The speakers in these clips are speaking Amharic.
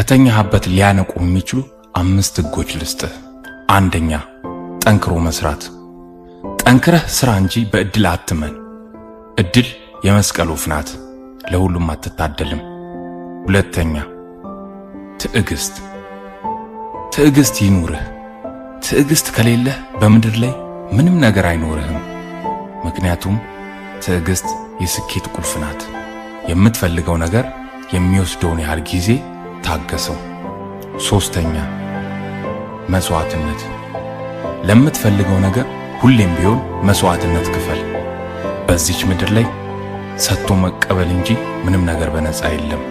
ከተኛህበት ሊያነቁ የሚችሉ 5 ህጎች ልስጥህ። አንደኛ፣ ጠንክሮ መስራት። ጠንክረህ ስራ እንጂ በእድል አትመን። እድል የመስቀል ወፍ ናት፣ ለሁሉም አትታደልም። ሁለተኛ፣ ትዕግስት። ትዕግስት ይኑርህ። ትዕግስት ከሌለህ በምድር ላይ ምንም ነገር አይኖርህም። ምክንያቱም ትዕግስት የስኬት ቁልፍ ናት። የምትፈልገው ነገር የሚወስደውን ያህል ጊዜ ታገሰው። ሶስተኛ፣ መስዋዕትነት። ለምትፈልገው ነገር ሁሌም ቢሆን መስዋዕትነት ክፈል። በዚች ምድር ላይ ሰጥቶ መቀበል እንጂ ምንም ነገር በነፃ የለም።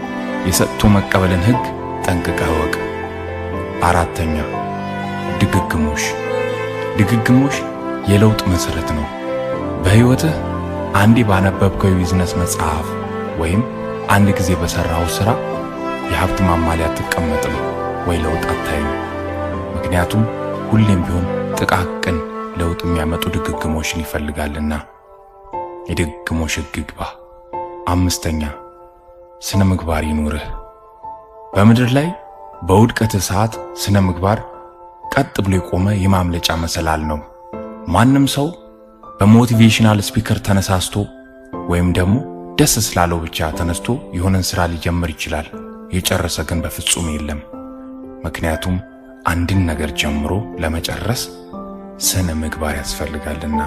የሰጥቶ መቀበልን ህግ ጠንቅቀህ እወቅ። አራተኛ፣ ድግግሞሽ። ድግግሞሽ የለውጥ መሰረት ነው። በህይወትህ አንዴ ባነበብከው የቢዝነስ መጽሐፍ ወይም አንድ ጊዜ በሰራው ስራ የሀብት ማማ ላይ አትቀመጥም ወይ ለውጥ አታይም። ምክንያቱም ሁሌም ቢሆን ጥቃቅን ለውጥ የሚያመጡ ድግግሞሽን ይፈልጋልና። የድግግሞሽ ህግ ግባ። አምስተኛ፣ ስነ ምግባር ይኑርህ። በምድር ላይ በውድቀትህ ሰዓት ስነ ምግባር ቀጥ ብሎ የቆመ የማምለጫ መሰላል ነው። ማንም ሰው በሞቲቬሽናል ስፒከር ተነሳስቶ ወይም ደግሞ ደስ ስላለው ብቻ ተነስቶ የሆነን ስራ ሊጀምር ይችላል። የጨረሰ ግን በፍጹም የለም። ምክንያቱም አንድን ነገር ጀምሮ ለመጨረስ ስነ ምግባር ያስፈልጋልና።